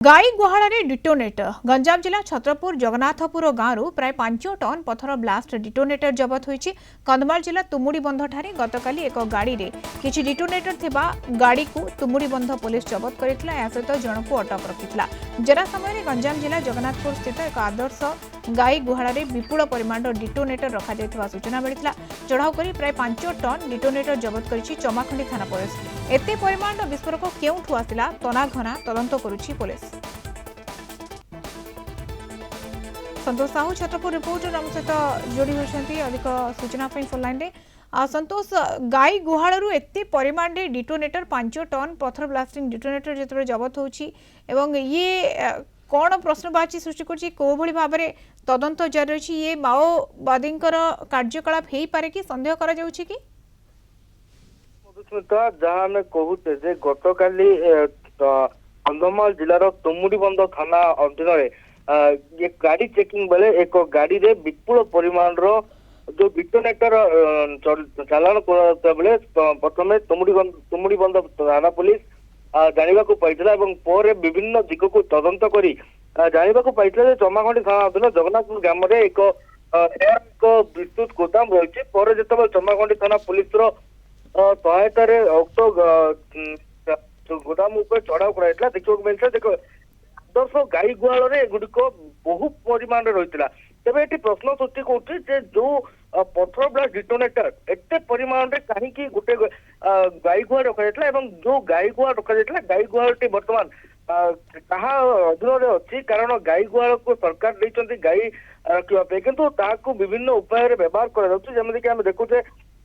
गाई गुहाड़ डिटोनेटर गंजाम जिला छत्रपुर जगन्नाथपुर गांव प्राय 5 टन पथर ब्लास्ट डिटोनेटर जबत होईछि। कंधमाल जिला तुमुड़ीबंध ठारे गतकाली एक गाड़ी रे किछि डिटोनेटर थिबा गाड़ी को तुमुड़ीबंध पुलिस जबत करथिला। या सहित जनकु अटक रखिथिला। जरा समय गंजाम जिला जगन्नाथपुर स्थित एक आदर्श गाई गुहाड़ विपुल परिमाण डिटोनेटर रखा जायथिबा सूचना मिलिथिला। चढ़ाऊ करी प्राय 5 टन डिटोनेटर जबत करिछि चमाखंडी थाना पुलिस। एते परिमाण विस्फोरक केउठु आसिला तनाघना तदंत करुछि पुलिस। संतोष साहू छत्रपुर रिपोर्टर आम सहित जोड़ी होती अधिक सूचना फोन लाइन रे। संतोष, गाई गुहाड़ एते परिमाण डिटोनेटर 5 टन पथर ब्लास्टिंग डिटोनेटर जो जबत होची एवं ये कौन प्रश्नवाची सृष्टि कर भाव में तदंत जारी रही। ये माओवादी कार्यकलाप हो पारे कि संदेह करा जाउछि कि मधुस्मिता जहाँ आम कहूचे गतकाली कंधमाल जिलार तुमुड़ीबंध थाना अधीन ये गाड़ी चेकिंग बेले एक गाड़ी रे विपुल परिमाण जो डिटोनेटर चालान बेले प्रथम तुमुड़ीबंध थाना पुलिस जाना पाइला और विभिन्न दिग को तदंत करी जाना पाइला चमाखंडी थाना अधीन जगन्नाथपुर ग्राम में एक विस्तृत गोदाम रही पर जो चमाखंडी थाना पुलिस सहायता गोदाम चढ़ाऊ कराइला देखा मिलता देखो आदर्श गाई गुहाड़ एगुड़िक बहु परिमाण रही तेरे ये प्रश्न सृष्टि कर जो पथर ब्लास्ट डिटोनेटर एत परिमाण कहीं गोटे गाई गुहाड़ रखा जो गाई गुहाड़ रखा गाई गुहाड़ बर्तमान कहा अधीन अच्छी कारण गाई गुहाड़ को सरकार देते गाई रखापी किंतु विभिन्न उपाय व्यवहार कर देखुचे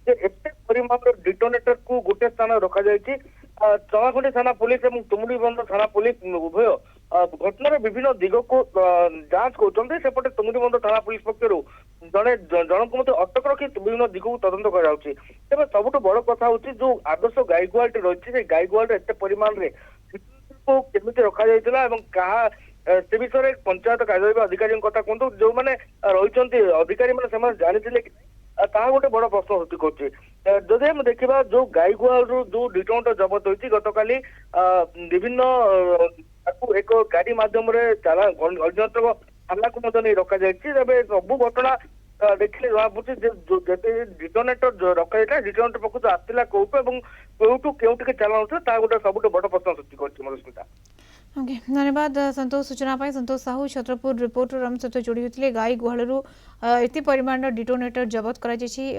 एत परिमाण डिटोनेटर को गोटे स्थान रखा जाए। चमाखंडी थाना पुलिस और तुमुड़ीबंध थाना पुलिस उभय घटनार विभिन्न दिग को जांच करते सेपटे तुमुड़ीबंध थाना पुलिस पक्ष जन को अटक रखी विभिन्न दिग को तदंत कर सबुठ बड़ कथा हूँ जो आदर्श गाई गुहाड़ रही गाई गुहाड़ एत परिमाण को केमी रखा जाइए क्या से विषय पंचायत कार्यालय अधिकारी कथा कहतु जो मैंने रही अधिकारी मैंने जानी ता गोटे बड़ प्रश्न सृष्टि कर हम देखा जो गाई गुहाड़ जो डिटोनेटर जबत होती गतकाली विभिन्न एक गाड़ी मध्यम अज्ञात थाना को नहीं रखा जाए सब घटना देखिए जहाँ पड़े डिटोनेटर रखा जाता डिटोनेटर पक्ष आसला कौटू के चलान गोटे सब बड़ प्रश्न सृष्टि कर मधुस्मिता। धन्यवाद संतोष सूचना पाई। संतोष साहू छत्रपुर रिपोर्टर आम सहित जोड़ी होते गाई गुहाड़ एत परिमाण डिटोनेटर जबत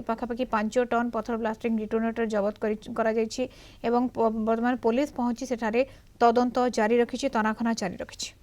पाखापाखि 5 टन पथर ब्लास्टिंग डिटोनेटर जबत वर्तमान पुलिस पहुंची सेठारे तदंत जारी रखी तनाखना जारी रखी।